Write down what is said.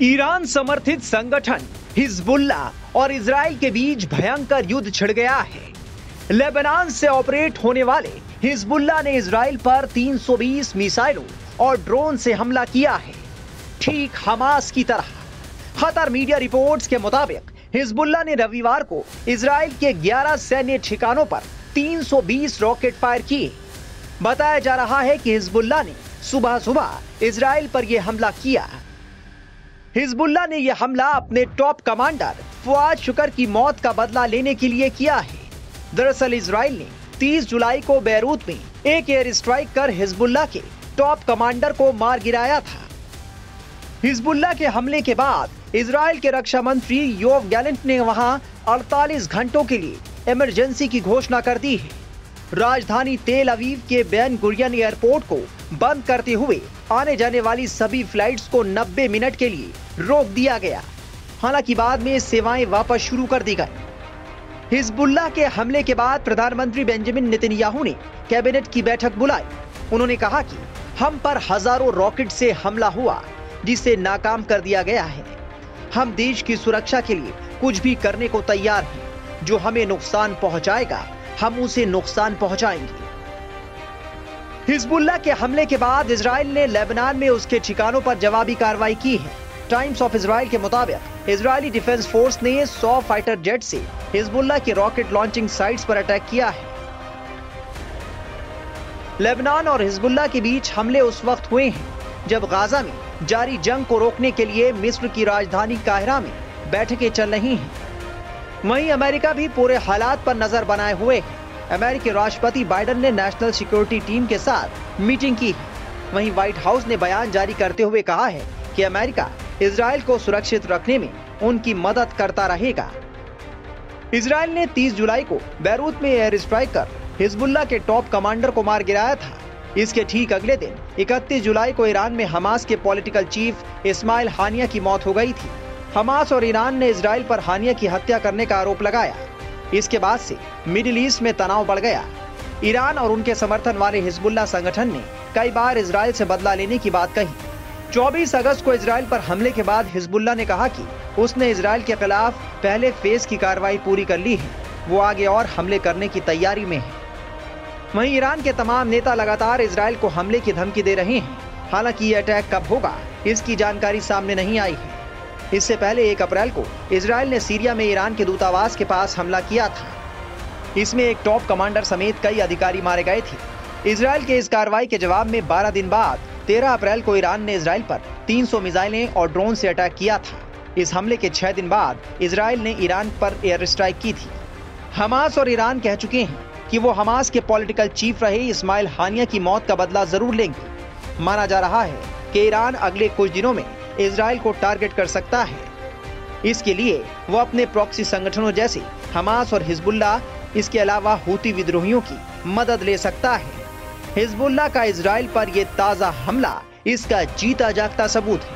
Iran समर्थित संगठन Hezbollah और इजराइल के बीच भयंकर युद्ध छिड़ गया है। लेबनान से ऑपरेट होने वाले हिजबुल्ला ने इजराइल पर 320 मिसाइलों और ड्रोन से हमला किया है, ठीक हमास की तरह। खतर मीडिया रिपोर्ट्स के मुताबिक हिजबुल्ला ने रविवार को इजराइल के 11 सैन्य ठिकानों पर 320 रॉकेट फायर किए। बताया जा रहा है कि हिजबुल्ला ने सुबह सुबह इजराइल पर यह हमला किया। हिजबुल्ला ने यह हमला अपने टॉप कमांडर फुआद शुकर की मौत का बदला लेने के लिए किया है। दरअसल इजराइल ने 30 जुलाई को बैरूत में एक एयर स्ट्राइक कर हिजबुल्ला के टॉप कमांडर को मार गिराया था। हिजबुल्ला के हमले के बाद इजराइल के रक्षा मंत्री योव गैलेंट ने वहां 48 घंटों के लिए इमरजेंसी की घोषणा कर दी है। राजधानी तेल अवीव के बेन गुरियन एयरपोर्ट को बंद करते हुए आने जाने वाली सभी फ्लाइट्स को 90 मिनट के लिए रोक दिया गया। हालांकि बाद में सेवाएं वापस शुरू कर दी गई। हिजबुल्ला के हमले के बाद प्रधानमंत्री बेंजामिन नेतन्याहू ने कैबिनेट की बैठक बुलाई। उन्होंने कहा कि हम पर हजारों रॉकेट से हमला हुआ, जिसे नाकाम कर दिया गया है। हम देश की सुरक्षा के लिए कुछ भी करने को तैयार हैं। जो हमें नुकसान पहुंचाएगा, हम उसे नुकसान पहुंचाएंगे। हिजबुल्ला के हमले के बाद इजराइल ने लेबनान में उसके ठिकानों पर जवाबी कार्रवाई की है। टाइम्स ऑफ इजराइल के मुताबिक इजरायली डिफेंस फोर्स ने 100 फाइटर जेट से हिजबुल्ला के रॉकेट लॉन्चिंग साइट्स पर अटैक किया है। लेबनान और हिजबुल्ला के बीच हमले उस वक्त हुए हैं जब गाजा में जारी जंग को रोकने के लिए मिस्र की राजधानी काहिरा में बैठकें चल रही हैं। वहीं अमेरिका भी पूरे हालात पर नजर बनाए हुए है। अमेरिकी राष्ट्रपति बाइडेन ने नेशनल सिक्योरिटी टीम के साथ मीटिंग की है। वहीं व्हाइट हाउस ने बयान जारी करते हुए कहा है कि अमेरिका इजराइल को सुरक्षित रखने में उनकी मदद करता रहेगा। इजराइल ने 30 जुलाई को बैरूत में एयर स्ट्राइक कर हिजबुल्ला के टॉप कमांडर को मार गिराया था। इसके ठीक अगले दिन 31 जुलाई को ईरान में हमास के पॉलिटिकल चीफ इस्माइल हानिया की मौत हो गई थी। हमास और ईरान ने इजराइल पर हानिया की हत्या करने का आरोप लगाया। इसके बाद से मिडिल ईस्ट में तनाव बढ़ गया। ईरान और उनके समर्थन वाले हिजबुल्ला संगठन ने कई बार इजराइल से बदला लेने की बात कही। 24 अगस्त को इजराइल पर हमले के बाद हिजबुल्ला ने कहा कि उसने इजराइल के खिलाफ पहले फेज की कार्रवाई पूरी कर ली है। वो आगे और हमले करने की तैयारी में है। वहीं ईरान के तमाम नेता लगातार इजराइल को हमले की धमकी दे रहे हैं। हालांकि ये अटैक कब होगा, इसकी जानकारी सामने नहीं आई है। इससे पहले 1 अप्रैल को इजराइल ने सीरिया में ईरान के दूतावास के पास हमला किया था। इसमें एक टॉप कमांडर समेत कई अधिकारी मारे गए थे। इजराइल के इस कार्रवाई के जवाब में 12 दिन बाद 13 अप्रैल को ईरान ने इजराइल पर 300 मिसाइलें और ड्रोन से अटैक किया था। इस हमले के 6 दिन बाद इजराइल ने ईरान पर एयर स्ट्राइक की थी। हमास और ईरान कह चुके हैं कि वो हमास के पॉलिटिकल चीफ रहे इस्माइल हानिया की मौत का बदला जरूर लेंगे। माना जा रहा है कि ईरान अगले कुछ दिनों में इजराइल को टारगेट कर सकता है। इसके लिए वो अपने प्रॉक्सी संगठनों जैसे हमास और हिजबुल्ला, इसके अलावा हूती विद्रोहियों की मदद ले सकता है। हिजबुल्ला का इजराइल पर यह ताजा हमला इसका जीता जागता सबूत है।